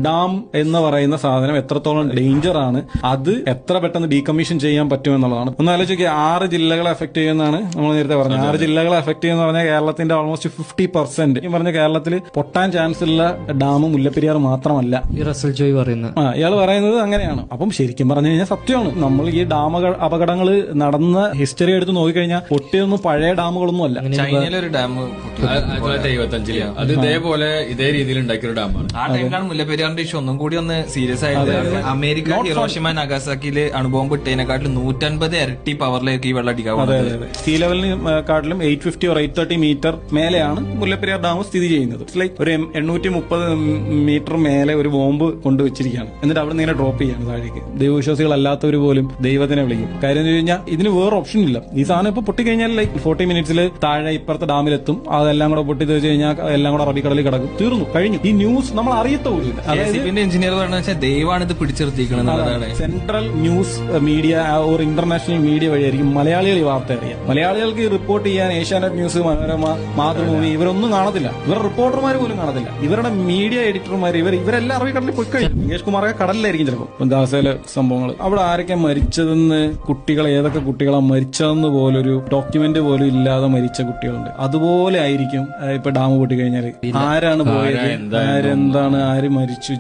Dam എന്ന് പറയുന്ന സാധനം എത്രത്തോളം ഡേഞ്ചർ ആണ്, അത് എത്ര പെട്ടെന്ന് ഡീകമ്മീഷൻ ചെയ്യാൻ പറ്റുമെന്നുള്ളതാണ്. ഒന്ന് ആലോചിക്കുക, 6 ജില്ലകളെ എഫക്ട് ചെയ്യുന്നതാണ് നമ്മൾ നേരത്തെ പറഞ്ഞത്. 6 ജില്ലകളെ എഫക്ട് ചെയ്യുന്ന പറഞ്ഞാൽ കേരളത്തിന്റെ ഓൾമോസ്റ്റ് 50%. ഈ പറഞ്ഞ കേരളത്തിൽ പൊട്ടാൻ ചാൻസ് ഉള്ള ഡാം മുല്ലപ്പെരിയാർ മാത്രമല്ല. ഈ റസൽ ജോയ് പറയുന്നത് ഇയാൾ പറയുന്നത് അങ്ങനെയാണ്. അപ്പം ശരിക്കും പറഞ്ഞു കഴിഞ്ഞാൽ സത്യമാണ്. നമ്മൾ ഈ ഡാം അപകടങ്ങൾ നടന്ന ഹിസ്റ്ററി എടുത്ത് നോക്കിക്കഴിഞ്ഞാൽ പൊട്ടിയൊന്നും പഴയ ഡാമുകളൊന്നും അല്ല. ചൈനയിലൊരു ഡാം 1975 അത് ഇതേപോലെ ഇതേ രീതിയിൽ ഉണ്ടാക്കിയ ഒരു ഡാമാണ്. ആ ടൈമിലാണ് മുല്ലപ്പെരിയാറിന്റെ ഇഷ്യൂ ഒന്നും കൂടി ഒന്ന് സീരിയസ് ആയത്. അമേരിക്ക ഹിരോഷിമ നഗാസാക്കിയില് അണുബോംബ് ഇട്ടതിനെക്കാട്ടിലും 150 ഇരട്ടി പവറിലേക്ക് ഈ വെള്ളം അടിക്കാൻ. സീ ലെവലിനെക്കാട്ടിലും 850 or 830 മീറ്റർ മേലെയാണ് മുല്ലപ്പെരിയാർ ഡാം സ്ഥിതി ചെയ്യുന്നത്. ലൈക്ക് ഒരു 830 മീറ്റർ മേലെ ഒരു ബോംബ് കൊണ്ടുവച്ചിരിക്കുകയാണ്. എന്നിട്ട് അവിടെ നിന്ന് ഡ്രോപ്പ് ചെയ്യാണ് താഴേക്ക്. ദൈവവിശ്വാസികളല്ലാത്തവർ പോലും ദൈവത്തിനെ വിളിക്കും. കാര്യം എന്ന് കഴിഞ്ഞാൽ ഇതിന് വേറെ ഓപ്ഷൻ ഇല്ല. ഈ സാധനം ഇപ്പൊ പൊട്ടിക്കഴിഞ്ഞാൽ ലൈക്ക് 40 മിനിറ്റ്സിൽ താഴെ ഇപ്പുറത്തെ ഡാമിലെത്തും. അതെല്ലാം കൂടെ പൊട്ടി തെറിച്ച് കഴിഞ്ഞാൽ എല്ലാം കൂടെ അറബിക്കടലിൽ കിടക്കും. തീർന്നു, കഴിഞ്ഞു. ഈ ന്യൂസ് നമ്മൾ അറിയത്തോളില്ല. അതായത് എഞ്ചിനീയർ പറഞ്ഞാൽ ദൈവമാണ് ഇത് പിടിച്ചെടുത്തിരിക്കുന്നത്. Central news media or international media വഴിയായിരിക്കും മലയാളികൾ ഈ വാർത്ത അറിയാം. മലയാളികൾക്ക് റിപ്പോർട്ട് ചെയ്യാൻ ഏഷ്യാനെറ്റ് ന്യൂസ്, മനോരമ, മാതൃഭൂമി ഇവരൊന്നും കാണത്തില്ല. ഇവർ റിപ്പോർട്ടർമാർ പോലും കാണത്തില്ല. ഇവരുടെ മീഡിയ എഡിറ്റർമാർ ഇവരെല്ലാം അറബിക്കടലിൽ പോയി കഴിഞ്ഞു. നികേഷ് കുമാറൊക്കെ കടലിലായിരിക്കും ചിലപ്പോൾ. ഗാസയിലെ സംഭവങ്ങൾ അവിടെ ആരൊക്കെ മരിച്ചതെന്ന്, കുട്ടികളെ ഏതൊക്കെ കുട്ടികളാ മരിച്ചതെന്ന് പോലൊരു ഡോക്യുമെന്റ് പോലും ഇല്ലാതെ മരിച്ച കുട്ടികളുണ്ട്. അതുപോലെ ആയിരിക്കും ഇപ്പൊ ഡാം പൊട്ടി കഴിഞ്ഞാൽ ആരാണ് പോയത്, ആരെന്താണ്, ആര് മരിച്ചു,